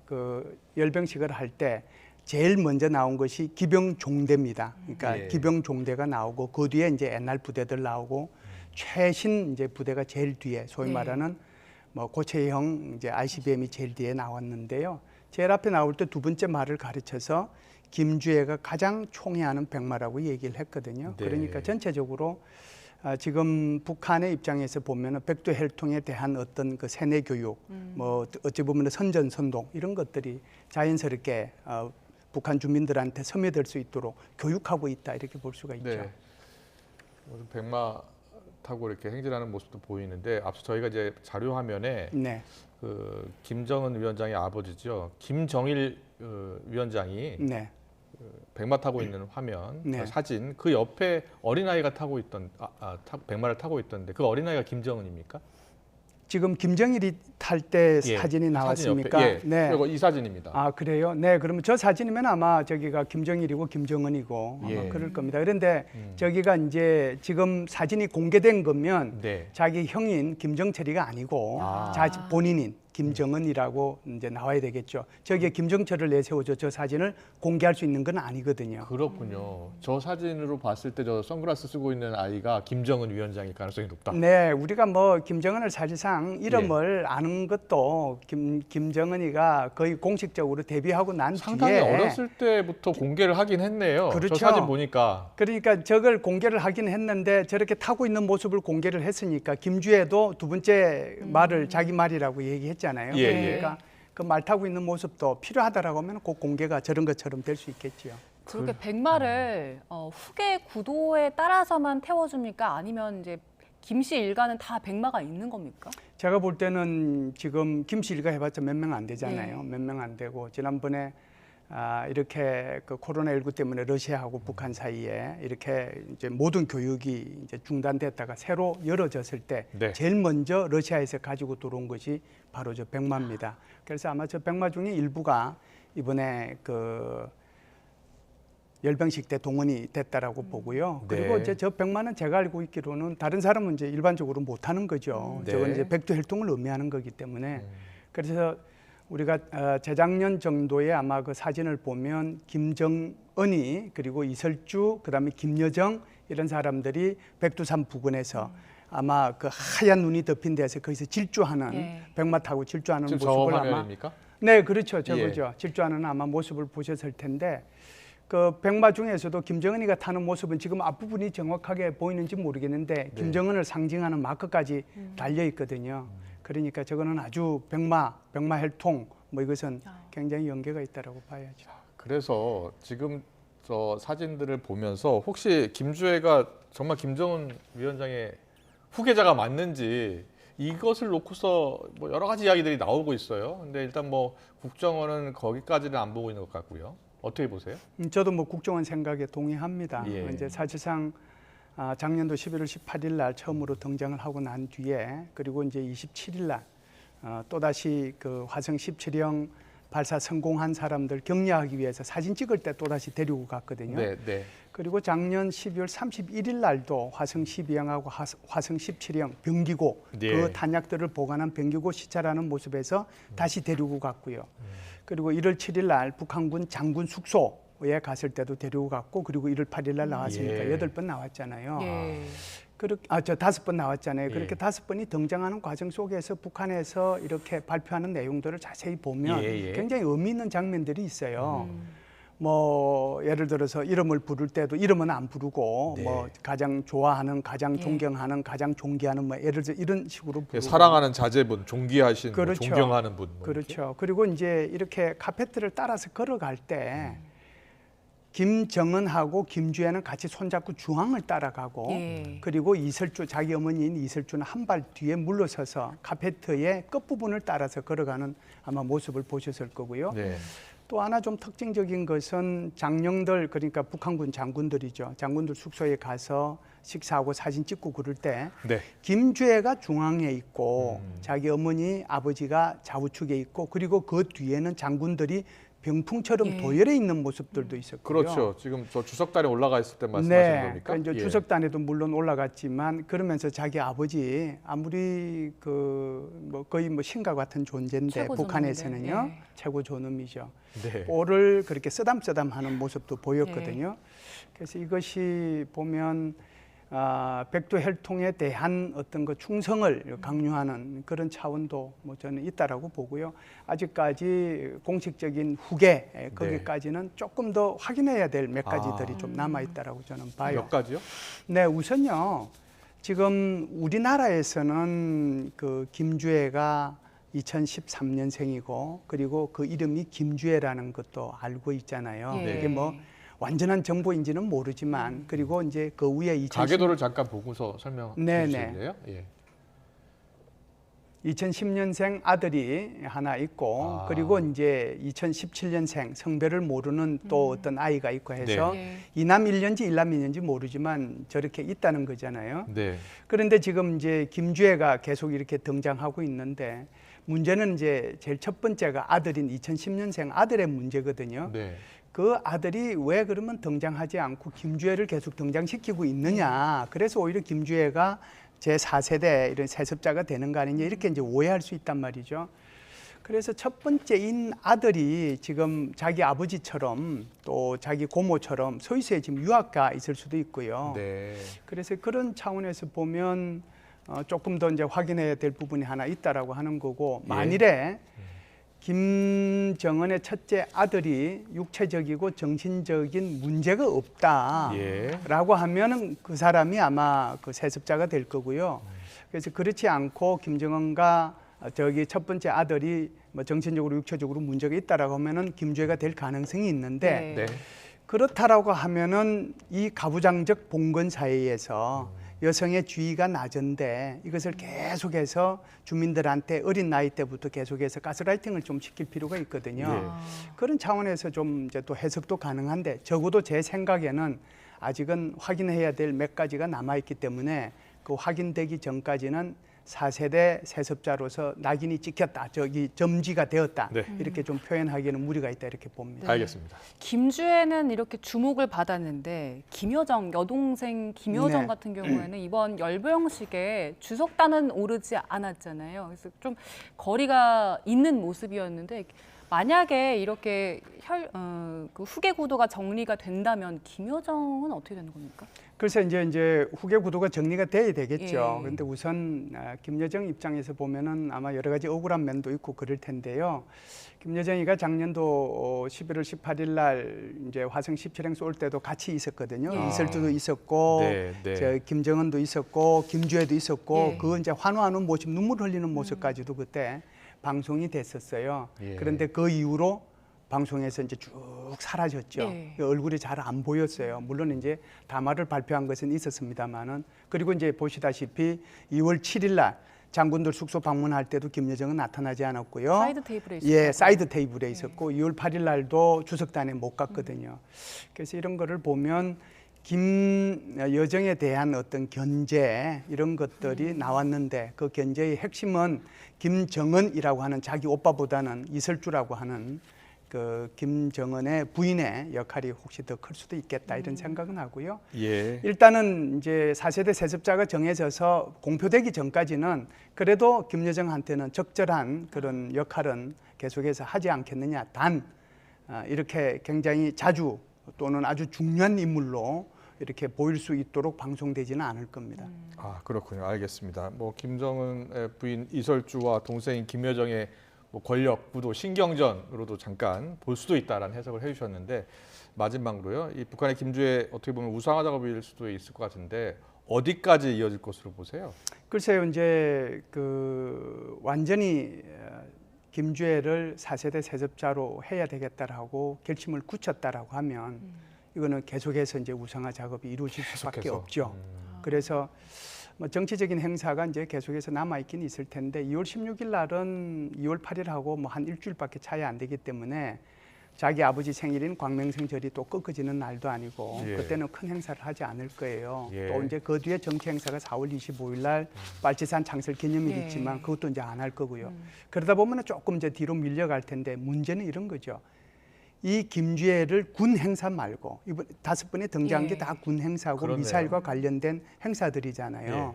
그 열병식을 할 때 제일 먼저 나온 것이 기병종대입니다. 그러니까 예. 기병종대가 나오고 그 뒤에 이제 옛날 부대들 나오고 최신 이제 부대가 제일 뒤에 소위 네. 말하는 뭐 고체형 이제 ICBM이 제일 뒤에 나왔는데요. 제일 앞에 나올 때 두 번째 말을 가르쳐서 김주애가 가장 총애하는 백마라고 얘기를 했거든요. 네. 그러니까 전체적으로 지금 북한의 입장에서 보면은 백두혈통에 대한 어떤 그 세뇌 교육, 뭐 어찌 보면 선전선동 이런 것들이 자연스럽게 북한 주민들한테 스며들 수 있도록 교육하고 있다 이렇게 볼 수가 있죠. 네. 백마 타고 이렇게 행진하는 모습도 보이는데 앞서 저희가 이제 자료 화면에 네. 그 김정은 위원장의 아버지죠. 김정일 위원장이 네. 백마 타고 있는 화면 네. 사진 그 옆에 어린아이가 타고 있던 백마를 타고 있던데 그 어린아이가 김정은입니까? 지금 김정일이 탈 때 예, 사진이 나왔습니까? 사진 옆에, 예, 네. 그리고 이 사진입니다. 아 그래요? 네, 그러면 저 사진이면 아마 저기가 김정일이고 김정은이고 아마 예. 그럴 겁니다. 그런데 저기가 이제 지금 사진이 공개된 거면 네. 자기 형인 김정철이가 아니고 본인인 김정은이라고 이제 나와야 되겠죠. 저기에 김정철을 내세워서 저 사진을 공개할 수 있는 건 아니거든요. 그렇군요. 저 사진으로 봤을 때 저 선글라스 쓰고 있는 아이가 김정은 위원장일 가능성이 높다. 네, 우리가 뭐 김정은을 사실상 이름을 아는 것도 김정은이가 거의 공식적으로 데뷔하고 난 상당히 뒤에 어렸을 때부터 공개를 하긴 했네요. 그렇죠. 저 사진 보니까. 그러니까 저걸 공개를 하긴 했는데 저렇게 타고 있는 모습을 공개를 했으니까 김주애도 두 번째 말을 자기 말이라고 얘기했잖아요. 예, 그러니까 그 말 타고 있는 모습도 필요하다라고 하면 그 공개가 저런 것처럼 될 수 있겠지요. 그렇게 백마를 후계 구도에 따라서만 태워줍니까? 아니면 이제 김씨 일가는 다 백마가 있는 겁니까? 제가 볼 때는 지금 김씨 일가 해봤자 몇 명 안 되잖아요. 네. 몇 명 안 되고 지난번에 이렇게 그 코로나19 때문에 러시아하고 북한 사이에 이렇게 이제 모든 교육이 이제 중단됐다가 새로 열어졌을 때 네. 제일 먼저 러시아에서 가지고 들어온 것이 바로 저 백마입니다. 그래서 아마 저 백마 중에 일부가 이번에 그 열병식 때 동원이 됐다라고 보고요. 그리고 네. 이제 저 백마는 제가 알고 있기로는 다른 사람은 이제 일반적으로 못 하는 거죠. 네. 저건 이제 백두혈통을 의미하는 거기 때문에 그래서 우리가 재작년 정도에 아마 그 사진을 보면 김정은이 그리고 이설주 그다음에 김여정 이런 사람들이 백두산 부근에서 아마 그 하얀 눈이 덮인 데서 거기서 질주하는 백마 타고 질주하는 지금 모습을 저 아마 화면입니까? 네 그렇죠 저거죠. 질주하는 아마 모습을 보셨을 텐데 그 백마 중에서도 김정은이가 타는 모습은 지금 앞부분이 정확하게 보이는지 모르겠는데 김정은을 상징하는 마크까지 달려 있거든요. 그러니까 저거는 아주 백마 혈통 뭐 이것은 굉장히 연계가 있다라고 봐야죠. 그래서 지금 저 사진들을 보면서 혹시 김주애가 정말 김정은 위원장의 후계자가 맞는지 이것을 놓고서 뭐 여러 가지 이야기들이 나오고 있어요. 근데 일단 뭐 국정원은 거기까지는 안 보고 있는 것 같고요. 어떻게 보세요? 저도 뭐 국정원 생각에 동의합니다. 예. 이제 사실상 작년도 11월 18일 날 처음으로 등장을 하고 난 뒤에 그리고 이제 27일 날 또다시 그 화성 17형 발사 성공한 사람들 격려하기 위해서 사진 찍을 때 또다시 데리고 갔거든요. 네, 네. 그리고 작년 12월 31일 날도 화성 12형하고 화성 17형 병기고 네. 그 탄약들을 보관한 병기고 시찰하는 모습에서 다시 데리고 갔고요. 그리고 1월 7일 날 북한군 장군 숙소에 갔을 때도 데리고 갔고 그리고 1월 8일 날 나왔으니까 예. 8번 나왔잖아요. 예. 그렇게 저 5번 나왔잖아요. 예. 그렇게 5번이 등장하는 과정 속에서 북한에서 이렇게 발표하는 내용들을 자세히 보면 예, 예. 굉장히 의미 있는 장면들이 있어요. 뭐 예를 들어서 이름을 부를 때도 이름은 안 부르고 네. 뭐 가장 좋아하는, 가장 존경하는, 가장 존귀하는 뭐 예를 들어 이런 식으로 부르고 사랑하는 자제분, 존귀하신, 뭐 그렇죠. 존경하는 분. 뭐 그렇죠. 그리고 이제 이렇게 카페트를 따라서 걸어갈 때 김정은하고 김주애는 같이 손잡고 중앙을 따라가고 그리고 이설주 자기 어머니인 이설주는 한 발 뒤에 물러서서 카페트의 끝부분을 따라서 걸어가는 아마 모습을 보셨을 거고요. 네. 또 하나 좀 특징적인 것은 장령들 그러니까 북한군 장군들이죠. 장군들 숙소에 가서 식사하고 사진 찍고 그럴 때 네. 김주애가 중앙에 있고 자기 어머니 아버지가 좌우측에 있고 그리고 그 뒤에는 장군들이 병풍처럼 도열해 있는 모습들도 있었고요. 그렇죠. 지금 저 주석단에 올라가 있을 때 말씀하시는 네, 겁니까? 그러니까 이제 주석단에도 물론 올라갔지만 그러면서 자기 아버지 아무리 뭐 거의 뭐 신과 같은 존재인데 북한에서는요 최고 존엄이죠. 네. 뽀를 그렇게 쓰담쓰담하는 모습도 보였거든요. 그래서 이것이 보면 백두 혈통에 대한 어떤 그 충성을 강요하는 그런 차원도 뭐 저는 있다라고 보고요. 아직까지 공식적인 후계 거기까지는 조금 더 확인해야 될 몇 가지들이 좀 남아 있다라고 저는 봐요. 몇 가지요? 네, 우선요. 지금 우리나라에서는 그 김주애가 2013년생이고 그리고 그 이름이 김주애라는 것도 알고 있잖아요. 이게 뭐 완전한 정보인지는 모르지만 그리고 이제 그 위에 가계도를 잠깐 보고서 설명해 주실래요? 예. 2010년생 아들이 하나 있고 그리고 이제 2017년생 성별을 모르는 또 어떤 아이가 있고 해서 이남 1년지 일남 1년지 모르지만 저렇게 있다는 거잖아요. 네. 그런데 지금 이제 김주애가 계속 이렇게 등장하고 있는데 문제는 이제 제일 첫 번째가 아들인 2010년생 아들의 문제거든요. 네. 그 아들이 왜 그러면 등장하지 않고 김주애를 계속 등장시키고 있느냐. 그래서 오히려 김주애가 제4세대 이런 세습자가 되는 거 아니냐 이렇게 이제 오해할 수 있단 말이죠. 그래서 첫 번째인 아들이 지금 자기 아버지처럼 또 자기 고모처럼 스위스에 지금 유학가 있을 수도 있고요. 네. 그래서 그런 차원에서 보면 조금 더 이제 확인해야 될 부분이 하나 있다라고 하는 거고 만일에 김정은의 첫째 아들이 육체적이고 정신적인 문제가 없다라고 하면은 그 사람이 아마 그 세습자가 될 거고요. 그래서 그렇지 않고 김정은과 저기 첫 번째 아들이 뭐 정신적으로 육체적으로 문제가 있다라고 하면은 김주애가 될 가능성이 있는데 그렇다라고 하면은 이 가부장적 봉건 사회에서 여성의 지위가 낮은데 이것을 계속해서 주민들한테 어린 나이 때부터 계속해서 가스라이팅을 좀 시킬 필요가 있거든요. 그런 차원에서 좀 이제 또 해석도 가능한데 적어도 제 생각에는 아직은 확인해야 될 몇 가지가 남아 있기 때문에 그 확인되기 전까지는 4세대 세습자로서 낙인이 찍혔다, 저기 점지가 되었다 이렇게 좀 표현하기에는 무리가 있다 이렇게 봅니다. 알겠습니다. 김주애는 이렇게 주목을 받았는데 김여정 여동생 김여정 같은 경우에는 이번 열병식에 주석단은 오르지 않았잖아요. 그래서 좀 거리가 있는 모습이었는데 만약에 이렇게 그 후계 구도가 정리가 된다면 김여정은 어떻게 되는 겁니까? 그래서 이제 후계 구도가 정리가 돼야 되겠죠. 그런데 우선 김여정 입장에서 보면은 아마 여러 가지 억울한 면도 있고 그럴 텐데요. 김여정이가 작년도 11월 18일 날 이제 화성 17행 쏠 때도 같이 있었거든요. 이설주도 있었고, 저 김정은도 있었고, 김주애도 있었고, 그 이제 환호하는 모습, 눈물 흘리는 모습까지도 그때 방송이 됐었어요. 그런데 그 이후로 방송에서 이제 쭉 사라졌죠. 얼굴이 잘 안 보였어요. 물론 이제 담화를 발표한 것은 있었습니다만은 그리고 이제 보시다시피 2월 7일 날 장군들 숙소 방문할 때도 김여정은 나타나지 않았고요. 사이드 테이블에 있었고. 사이드 테이블에 있었고 2월 8일 날도 주석단에 못 갔거든요. 그래서 이런 거를 보면 김여정에 대한 어떤 견제 이런 것들이 나왔는데 그 견제의 핵심은 김정은이라고 하는 자기 오빠보다는 이설주라고 하는 그 김정은의 부인의 역할이 혹시 더 클 수도 있겠다 이런 생각은 하고요. 일단은 이제 4세대 세습자가 정해져서 공표되기 전까지는 그래도 김여정한테는 적절한 그런 역할은 계속해서 하지 않겠느냐. 단 이렇게 굉장히 자주 또는 아주 중요한 인물로 이렇게 보일 수 있도록 방송되지는 않을 겁니다. 아, 그렇군요. 알겠습니다. 뭐 김정은의 부인 이설주와 동생인 김여정의 뭐 권력 구도 신경전으로도 잠깐 볼 수도 있다라는 해석을 해주셨는데 마지막으로요. 이 북한의 김주애 어떻게 보면 우상화 작업일 수도 있을 것 같은데 어디까지 이어질 것으로 보세요? 글쎄요, 이제 그 완전히 김주애를 4세대 세습자로 해야 되겠다라고 결심을 굳혔다라고 하면 이거는 계속해서 이제 우상화 작업이 이루어질 수밖에 없죠. 그래서 뭐 정치적인 행사가 이제 계속해서 남아 있긴 있을 텐데 2월 16일 날은 2월 8일하고 뭐 한 일주일밖에 차이 안 되기 때문에 자기 아버지 생일인 광명성절이 또 꺾어지는 날도 아니고 그때는 큰 행사를 하지 않을 거예요. 또 이제 그 뒤에 정치 행사가 4월 25일 날 빨치산 창설 기념일 있지만 그것도 이제 안 할 거고요. 그러다 보면 조금 이제 뒤로 밀려갈 텐데 문제는 이런 거죠. 이 김주애를 군 행사 말고 이번 5번에 등장한 게 다 군 행사고 그러네요. 미사일과 관련된 행사들이잖아요.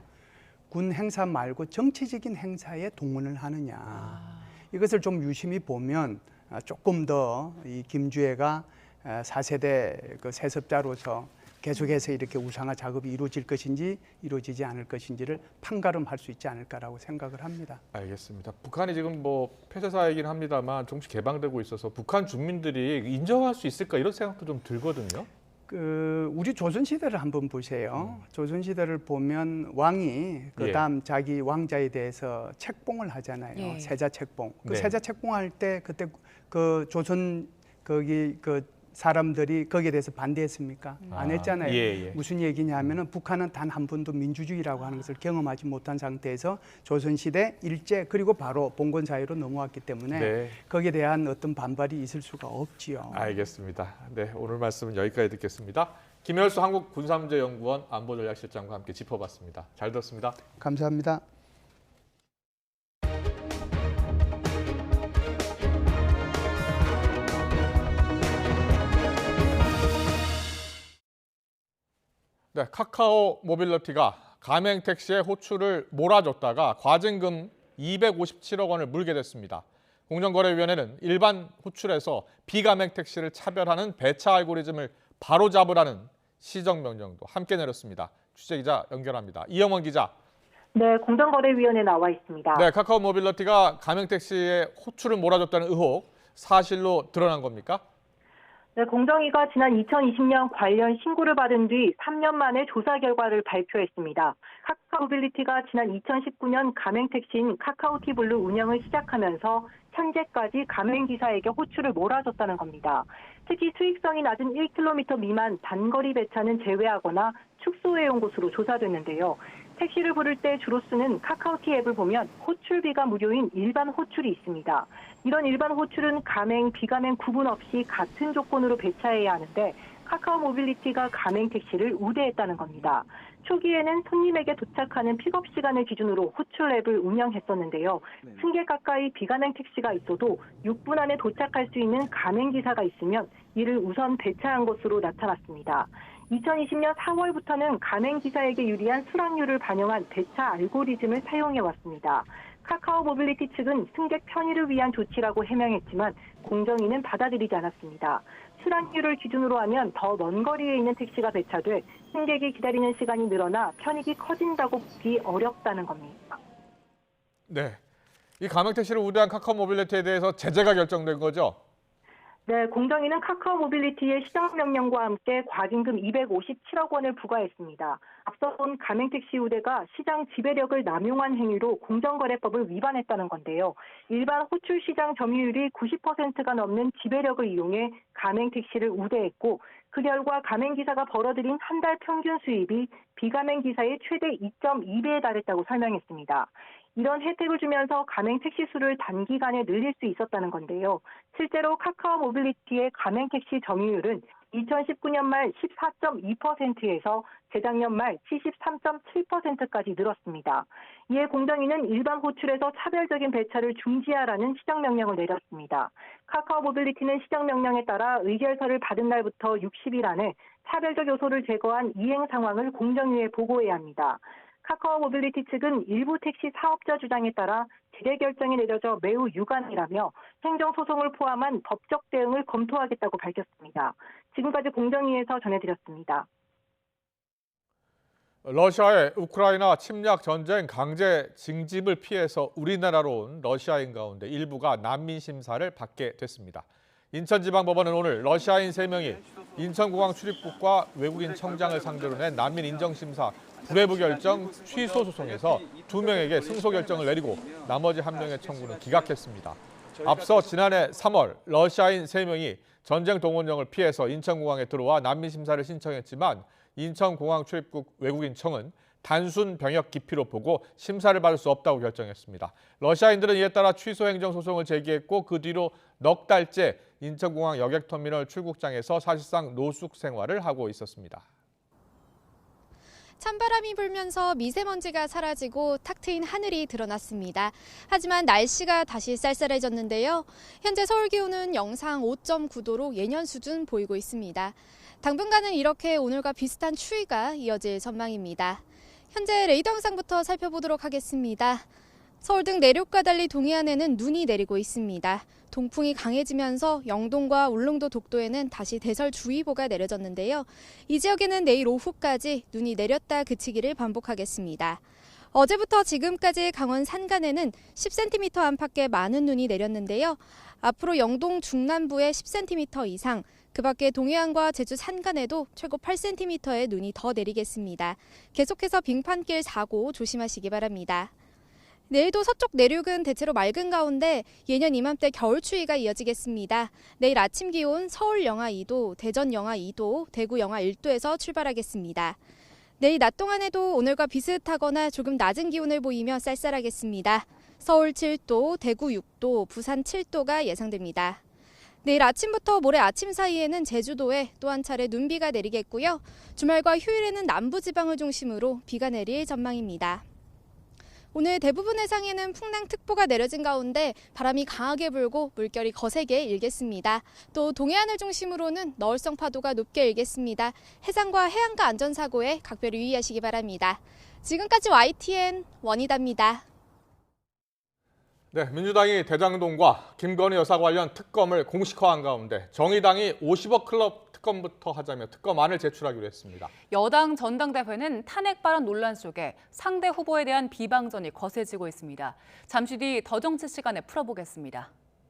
군 행사 말고 정치적인 행사에 동원을 하느냐. 이것을 좀 유심히 보면 조금 더 이 김주애가 4세대 그 세습자로서 계속해서 이렇게 우상화 작업이 이루어질 것인지 이루어지지 않을 것인지를 판가름할 수 있지 않을까라고 생각을 합니다. 알겠습니다. 북한이 지금 뭐 폐쇄사이긴 합니다만 조금씩 개방되고 있어서 북한 주민들이 인정할 수 있을까 이런 생각도 좀 들거든요. 우리 조선 시대를 한번 보세요. 조선 시대를 보면 왕이 그다음 자기 왕자에 대해서 책봉을 하잖아요. 세자 책봉. 그 세자 책봉할 때 그때 그 조선 거기 그 사람들이 거기에 대해서 반대했습니까? 안 했잖아요. 무슨 얘기냐면은 북한은 단 한 번도 민주주의라고 하는 것을 경험하지 못한 상태에서 조선시대 일제 그리고 바로 봉건 사회로 넘어왔기 때문에 거기에 대한 어떤 반발이 있을 수가 없지요. 알겠습니다. 네, 오늘 말씀은 여기까지 듣겠습니다. 김열수 한국군사문제연구원 안보전략실장과 함께 짚어봤습니다. 잘 들었습니다. 감사합니다. 네, 카카오 모빌리티가 가맹택시에 호출을 몰아줬다가 과징금 257억 원을 물게 됐습니다. 공정거래위원회는 일반 호출에서 비가맹택시를 차별하는 배차 알고리즘을 바로잡으라는 시정명령도 함께 내렸습니다. 취재기자 연결합니다. 이영원 기자. 네, 공정거래위원회 나와 있습니다. 네, 카카오 모빌리티가 가맹택시에 호출을 몰아줬다는 의혹 사실로 드러난 겁니까? 네, 공정위가 지난 2020년 관련 신고를 받은 뒤 3년 만에 조사 결과를 발표했습니다. 카카오 모빌리티가 지난 2019년 가맹택시인 카카오티블루 운영을 시작하면서 현재까지 가맹기사에게 호출을 몰아줬다는 겁니다. 특히 수익성이 낮은 1km 미만 단거리 배차는 제외하거나 축소해온 곳으로 조사됐는데요. 택시를 부를 때 주로 쓰는 카카오티 앱을 보면 호출비가 무료인 일반 호출이 있습니다. 이런 일반 호출은 가맹, 비가맹 구분 없이 같은 조건으로 배차해야 하는데 카카오 모빌리티가 가맹 택시를 우대했다는 겁니다. 초기에는 손님에게 도착하는 픽업 시간을 기준으로 호출 앱을 운영했었는데요. 승객 가까이 비가맹 택시가 있어도 6분 안에 도착할 수 있는 가맹 기사가 있으면 이를 우선 배차한 것으로 나타났습니다. 2020년 4월부터는 가맹 기사에게 유리한 수락률을 반영한 배차 알고리즘을 사용해 왔습니다. 카카오 모빌리티 측은 승객 편의를 위한 조치라고 해명했지만 공정위는 받아들이지 않았습니다. 수락률을 기준으로 하면 더 먼 거리에 있는 택시가 배차돼 승객이 기다리는 시간이 늘어나 편익이 커진다고 보기 어렵다는 겁니다. 네, 이 가맹택시를 우대한 카카오 모빌리티에 대해서 제재가 결정된 거죠? 네, 공정위는 카카오 모빌리티의 시정명령과 함께 과징금 257억 원을 부과했습니다. 앞서 본 가맹택시 우대가 시장 지배력을 남용한 행위로 공정거래법을 위반했다는 건데요. 일반 호출 시장 점유율이 90%가 넘는 지배력을 이용해 가맹택시를 우대했고 그 결과 가맹기사가 벌어들인 한 달 평균 수입이 비가맹기사의 최대 2.2배에 달했다고 설명했습니다. 이런 혜택을 주면서 가맹 택시 수를 단기간에 늘릴 수 있었다는 건데요. 실제로 카카오 모빌리티의 가맹 택시 점유율은 2019년 말 14.2%에서 재작년 말 73.7%까지 늘었습니다. 이에 공정위는 일반 호출에서 차별적인 배차를 중지하라는 시정명령을 내렸습니다. 카카오 모빌리티는 시정명령에 따라 의결서를 받은 날부터 60일 안에 차별적 요소를 제거한 이행 상황을 공정위에 보고해야 합니다. 카카오 모빌리티 측은 일부 택시 사업자 주장에 따라 제재 결정이 내려져 매우 유감이라며 행정소송을 포함한 법적 대응을 검토하겠다고 밝혔습니다. 지금까지 공정위에서 전해드렸습니다. 러시아의 우크라이나 침략 전쟁 강제 징집을 피해서 우리나라로 온 러시아인 가운데 일부가 난민 심사를 받게 됐습니다. 인천지방법원은 오늘 러시아인 3명이 인천공항 출입국과 외국인 청장을 상대로 낸 난민 인정심사 불회부 결정 취소 소송에서 2명에게 승소 결정을 내리고 나머지 1명의 청구는 기각했습니다. 앞서 지난해 3월 러시아인 3명이 전쟁 동원령을 피해서 인천공항에 들어와 난민 심사를 신청했지만 인천공항 출입국 외국인청은 단순 병역 기피로 보고 심사를 받을 수 없다고 결정했습니다. 러시아인들은 이에 따라 취소 행정 소송을 제기했고 그 뒤로 넉 달째 인천공항 여객터미널 출국장에서 사실상 노숙 생활을 하고 있었습니다. 찬바람이 불면서 미세먼지가 사라지고 탁 트인 하늘이 드러났습니다. 하지만 날씨가 다시 쌀쌀해졌는데요. 현재 서울 기온은 영상 5.9도로 예년 수준 보이고 있습니다. 당분간은 이렇게 오늘과 비슷한 추위가 이어질 전망입니다. 현재 레이더 영상부터 살펴보도록 하겠습니다. 서울 등 내륙과 달리 동해안에는 눈이 내리고 있습니다. 동풍이 강해지면서 영동과 울릉도 독도에는 다시 대설주의보가 내려졌는데요. 이 지역에는 내일 오후까지 눈이 내렸다 그치기를 반복하겠습니다. 어제부터 지금까지 강원 산간에는 10cm 안팎의 많은 눈이 내렸는데요. 앞으로 영동 중남부에 10cm 이상, 그 밖에 동해안과 제주 산간에도 최고 8cm의 눈이 더 내리겠습니다. 계속해서 빙판길 사고 조심하시기 바랍니다. 내일도 서쪽 내륙은 대체로 맑은 가운데 예년 이맘때 겨울 추위가 이어지겠습니다. 내일 아침 기온 서울 영하 2도, 대전 영하 2도, 대구 영하 1도에서 출발하겠습니다. 내일 낮 동안에도 오늘과 비슷하거나 조금 낮은 기온을 보이며 쌀쌀하겠습니다. 서울 7도, 대구 6도, 부산 7도가 예상됩니다. 내일 아침부터 모레 아침 사이에는 제주도에 또 한 차례 눈비가 내리겠고요. 주말과 휴일에는 남부지방을 중심으로 비가 내릴 전망입니다. 오늘 대부분 해상에는 풍랑특보가 내려진 가운데 바람이 강하게 불고 물결이 거세게 일겠습니다. 또 동해안을 중심으로는 너울성 파도가 높게 일겠습니다. 해상과 해안가 안전사고에 각별히 유의하시기 바랍니다. 지금까지 YTN 원희다입니다. 네, 민주당이 대장동과 김건희 여사 관련 특검을 공식화한 가운데 정의당이 50억 클럽 특검부터 하자며 특검안을 제출하기로 했습니다. 여당 전당대회는 탄핵 발언 논란 속에 상대 후보에 대한 비방전이 거세지고 있습니다. 잠시 뒤 더 정치 시간에 풀어보겠습니다.